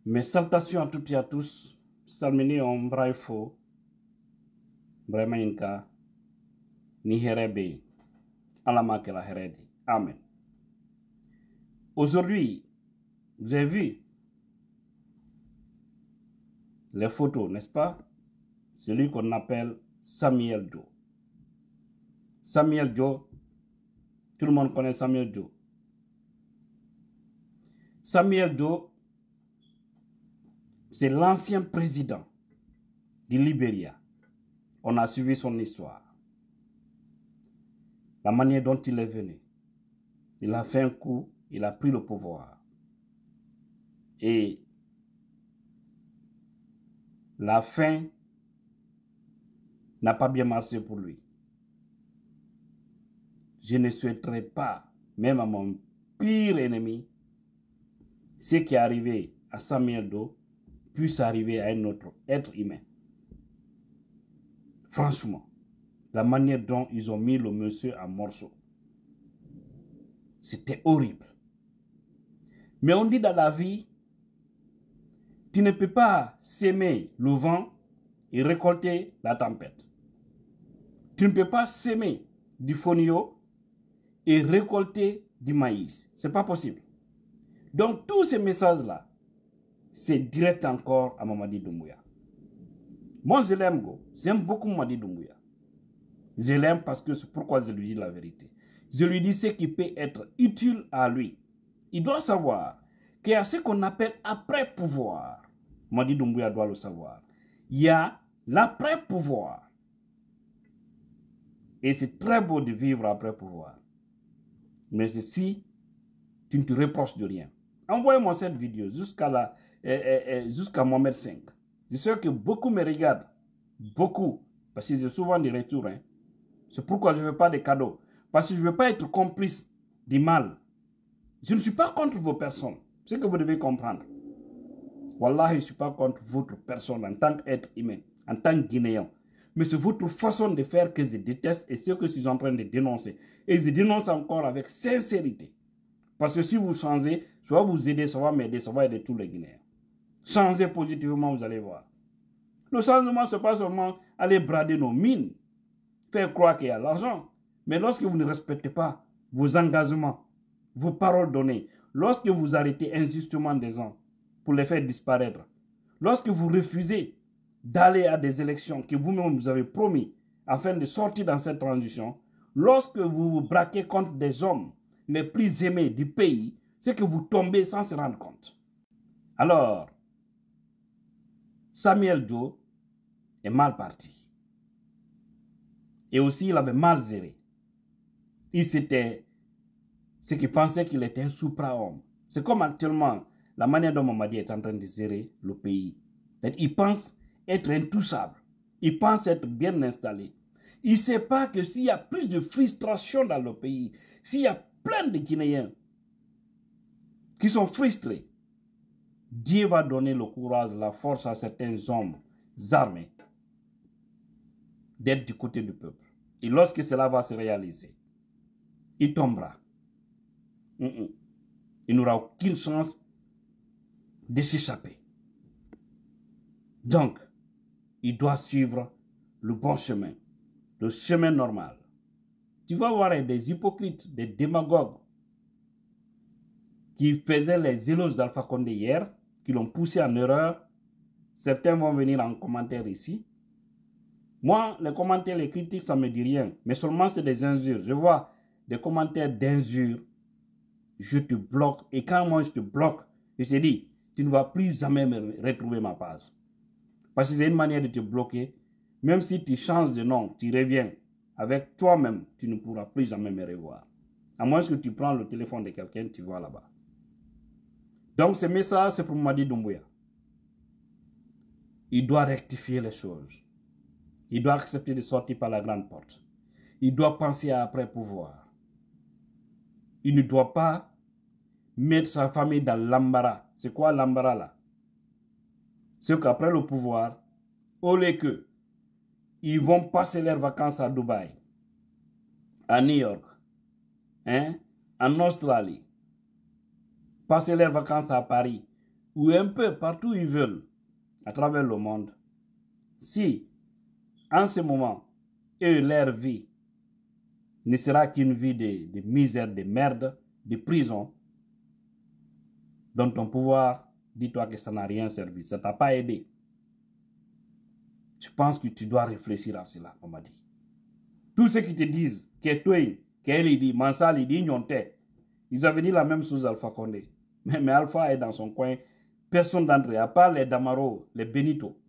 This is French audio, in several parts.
Mes salutations à toutes et à tous. Salmini on braifo. Bremainka. Ni herebe. Alamakela heredi. Amen. Aujourd'hui, vous avez vu les photos, n'est-ce pas? Celui qu'on appelle Samuel Doe. Samuel Doe, tout le monde connaît Samuel Doe. Samuel Doe, c'est l'ancien président du Libéria. On a suivi son histoire. La manière dont il est venu. Il a fait un coup, il a pris le pouvoir. Et la fin n'a pas bien marché pour lui. Je ne souhaiterais pas, même à mon pire ennemi, ce qui est arrivé à Samuel Doe puisse arriver à un autre être humain. Franchement, la manière dont ils ont mis le monsieur en morceaux, c'était horrible. Mais on dit dans la vie, tu ne peux pas s'aimer le vent et récolter la tempête. Tu ne peux pas s'aimer du fonio et récolter du maïs. Ce n'est pas possible. Donc, tous ces messages-là, c'est direct encore à Mamadi Doumbouya. Moi, je l'aime, go. J'aime beaucoup Mamadi Doumbouya. Je l'aime parce que c'est pourquoi je lui dis la vérité. Je lui dis ce qui peut être utile à lui. Il doit savoir qu'il y a ce qu'on appelle après-pouvoir. Mamadi Doumbouya doit le savoir. Il y a l'après-pouvoir. Et c'est très beau de vivre après-pouvoir. Mais si tu ne te reproches de rien. Envoyez-moi cette vidéo jusqu'à Mohamed 5. Je sais que beaucoup me regardent. Beaucoup. Parce que j'ai souvent des retours. Hein. C'est pourquoi je ne veux pas de cadeaux. Parce que je ne veux pas être complice du mal. Je ne suis pas contre vos personnes. C'est ce que vous devez comprendre. Wallah, je ne suis pas contre votre personne en tant qu'être humain, en tant que Guinéen. Mais c'est votre façon de faire que je déteste et ce que je suis en train de dénoncer. Et je dénonce encore avec sincérité. Parce que si vous changez, ça va vous aider, ça va m'aider, ça va aider tous les Guinéens. Changez positivement, vous allez voir. Le changement, ce n'est pas seulement aller brader nos mines, faire croire qu'il y a l'argent. Mais lorsque vous ne respectez pas vos engagements, vos paroles données, lorsque vous arrêtez injustement des gens pour les faire disparaître, lorsque vous refusez d'aller à des élections que vous-même vous avez promis afin de sortir dans cette transition, lorsque vous vous braquez contre des hommes les plus aimés du pays, c'est que vous tombez sans se rendre compte. Alors, Samuel Doe est mal parti. Et aussi, il avait mal géré. C'était ce qui pensait qu'il était un supra-homme. C'est comme actuellement la manière dont Mamadi est en train de gérer le pays. Il pense être intouchable. Il pense être bien installé. Il ne sait pas que s'il y a plus de frustration dans le pays, s'il y a plein de Guinéens qui sont frustrés, Dieu va donner le courage, la force à certains hommes armés d'être du côté du peuple. Et lorsque cela va se réaliser, il tombera. Il n'aura aucune chance de s'échapper. Donc, il doit suivre le bon chemin, le chemin normal. Tu vas voir des hypocrites, des démagogues qui faisaient les éloges d'Alpha Condé hier, qui l'ont poussé en erreur. Certains vont venir en commentaire ici. Moi, les commentaires, les critiques, ça ne me dit rien. Mais seulement c'est des injures. Je vois des commentaires d'injures. Je te bloque. Et quand moi je te bloque, je te dis, tu ne vas plus jamais me retrouver ma page. Parce que c'est une manière de te bloquer. Même si tu changes de nom, tu reviens avec toi-même, tu ne pourras plus jamais me revoir. À moins que tu prends le téléphone de quelqu'un, tu vas là-bas. Donc ce message, c'est pour Mamadi Doumbouya. Il doit rectifier les choses. Il doit accepter de sortir par la grande porte. Il doit penser à après-pouvoir. Il ne doit pas mettre sa famille dans l'embarras. C'est quoi l'embarras là? C'est qu'après le pouvoir, au lieu que ils vont passer leurs vacances à Dubaï, à New York, en Australie, passer leurs vacances à Paris, ou un peu partout où ils veulent, à travers le monde, si en ce moment, eux, leur vie ne sera qu'une vie de misère, de merde, de prison, dont ton pouvoir, dis-toi que ça n'a rien servi, ça ne t'a pas aidé. Je pense que tu dois réfléchir à cela, on m'a dit. Tous ceux qui te disent que toi, qu'elle dit, Mansal, dit, ils avaient dit la même chose à Alpha Condé. Mais Alpha est dans son coin. Personne d'entre eux, à part les Damaro, les Benito,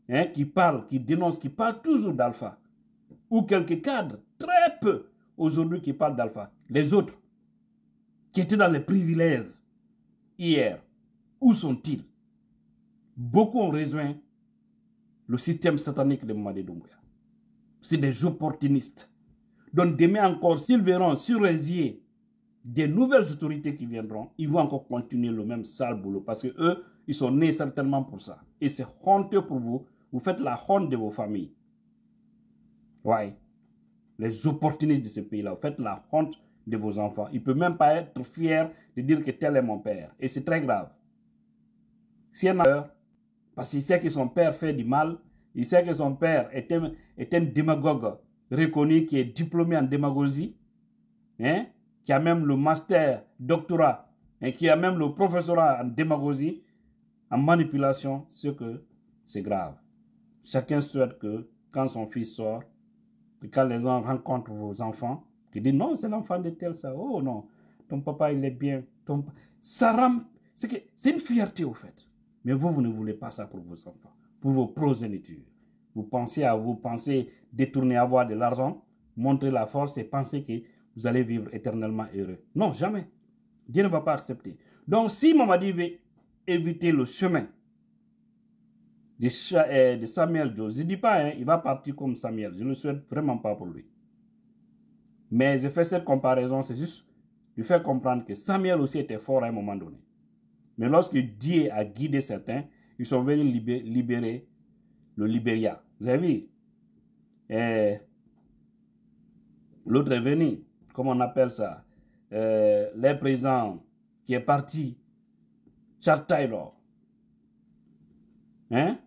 hein, qui parlent, qui dénoncent, qui parlent toujours d'Alpha. Ou quelques cadres, très peu, aujourd'hui, qui parlent d'Alpha. Les autres, qui étaient dans les privilèges hier, où sont-ils? Beaucoup ont rejoint le système satanique de Mamadi Doumbouya. C'est des opportunistes. Donc demain encore, s'ils verront sur les yeux des nouvelles autorités qui viendront, ils vont encore continuer le même sale boulot parce que eux, ils sont nés certainement pour ça. Et c'est honteux pour vous. Vous faites la honte de vos familles. Ouais. Les opportunistes de ce pays-là, vous faites la honte de vos enfants. Ils ne peuvent même pas être fiers de dire que tel est mon père. Et c'est très grave. Si un peur, parce qu'il sait que son père fait du mal, il sait que son père est un démagogue reconnu qui est diplômé en démagogie, hein, qui a même le master, doctorat, et qui a même le professorat en démagogie, en manipulation, c'est grave. Chacun souhaite que quand son fils sort, que quand les gens rencontrent vos enfants, qu'ils disent non, c'est l'enfant de tel, ça. Oh non, ton papa il est bien. Ça rend... C'est une fierté au fait. Mais vous ne voulez pas ça pour vos enfants, pour vos progénitures. Vous pensez détourner, avoir de l'argent, montrer la force et penser que vous allez vivre éternellement heureux. Non, jamais. Dieu ne va pas accepter. Donc, si Mamadi veut éviter le chemin de Samuel Joe, je ne dis pas, hein, il va partir comme Samuel. Je ne le souhaite vraiment pas pour lui. Mais j'ai fait cette comparaison, c'est juste lui faire comprendre que Samuel aussi était fort à un moment donné. Mais lorsque Dieu a guidé certains, ils sont venus libérer le Libéria. Vous avez vu? L'autre est venu, comment on appelle ça? Le président qui est parti, Charles Taylor. Hein?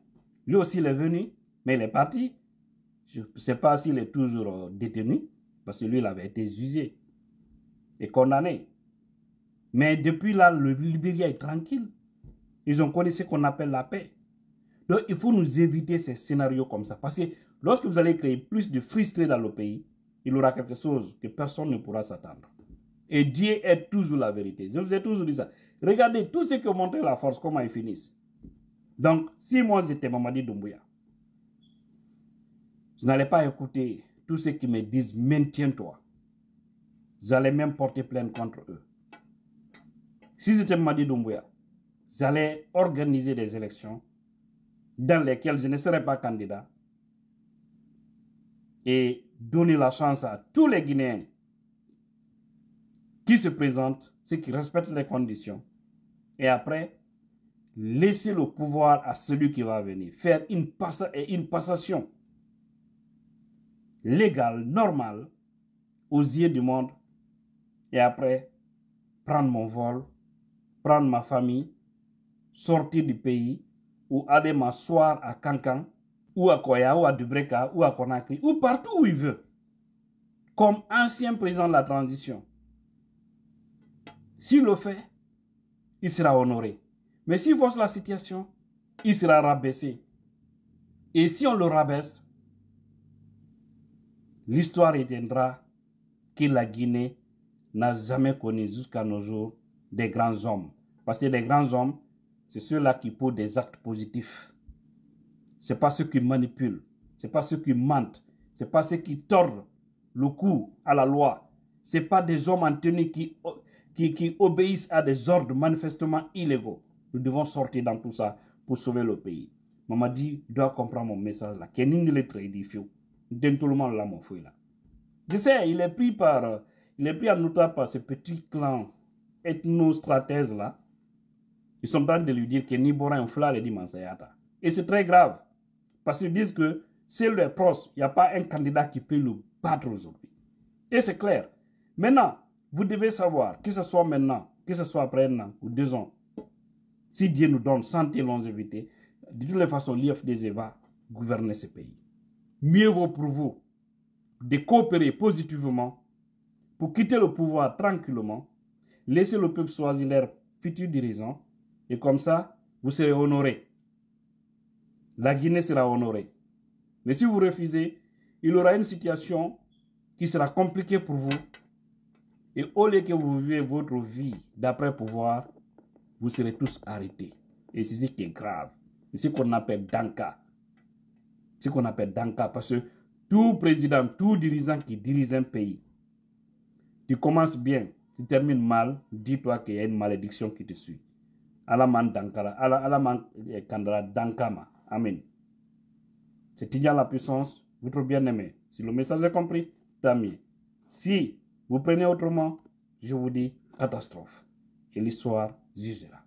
Lui aussi il est venu, mais il est parti. Je ne sais pas s'il est toujours détenu, parce que lui il avait été jugé et condamné. Mais depuis là, le Libéria est tranquille. Ils ont connu ce qu'on appelle la paix. Donc, il faut nous éviter ces scénarios comme ça. Parce que lorsque vous allez créer plus de frustrés dans le pays, il y aura quelque chose que personne ne pourra s'attendre. Et Dieu est toujours la vérité. Je vous ai toujours dit ça. Regardez tous ceux qui ont montré la force, comment ils finissent. Donc, si moi j'étais Mamadi Doumbouya, je n'allais pas écouter tous ceux qui me disent maintiens-toi. J'allais même porter plainte contre eux. Si j'étais Mamadi Doumbouya, j'allais organiser des élections dans lesquelles je ne serais pas candidat et donner la chance à tous les Guinéens qui se présentent, ceux qui respectent les conditions, et après, laisser le pouvoir à celui qui va venir, faire une passation légale, normale, aux yeux du monde, et après, prendre mon vol, prendre ma famille, sortir du pays, ou aller m'asseoir à Kankan, ou à Koya, ou à Dubreka, ou à Conakry, ou partout où il veut, comme ancien président de la transition. S'il le fait, il sera honoré. Mais s'il force la situation, il sera rabaissé. Et si on le rabaisse, l'histoire retiendra que la Guinée n'a jamais connu jusqu'à nos jours des grands hommes. Parce que les grands hommes, c'est ceux-là qui posent des actes positifs. Ce n'est pas ceux qui manipulent, ce n'est pas ceux qui mentent, ce n'est pas ceux qui tordent le cou à la loi. Ce n'est pas des hommes en tenue qui obéissent à des ordres manifestement illégaux. Nous devons sortir dans tout ça pour sauver le pays. Mamadi doit comprendre mon message là. Je sais, il est pris en otage par ce petit clan ethno-stratège là. Ils sont en train de lui dire que Nibora un fla le dit Mansayata. Et c'est très grave. Parce qu'ils disent que c'est le proche, il n'y a pas un candidat qui peut le battre aujourd'hui. Et c'est clair. Maintenant, vous devez savoir, que ce soit maintenant, que ce soit après un an ou 2 ans, Si Dieu nous donne santé et longévité, de toutes les façons, l'IFDZ va gouverner ce pays. Mieux vaut pour vous de coopérer positivement pour quitter le pouvoir tranquillement, laisser le peuple choisir leur futur dirigeant, et comme ça, vous serez honorés. La Guinée sera honorée. Mais si vous refusez, il y aura une situation qui sera compliquée pour vous. Et au lieu que vous vivez votre vie d'après pouvoir, vous serez tous arrêtés. Et c'est ce qui est grave. C'est ce qu'on appelle Danka. C'est ce qu'on appelle Danka parce que tout président, tout dirigeant qui dirige un pays, tu commences bien, tu termines mal, dis-toi qu'il y a une malédiction qui te suit. Alaman Dankara, Alaman Kandara Dankama. Amen. C'est Tidjane la puissance, votre bien-aimé. Si le message est compris, tant mieux. Si vous prenez autrement, je vous dis catastrophe. Et l'histoire jugera.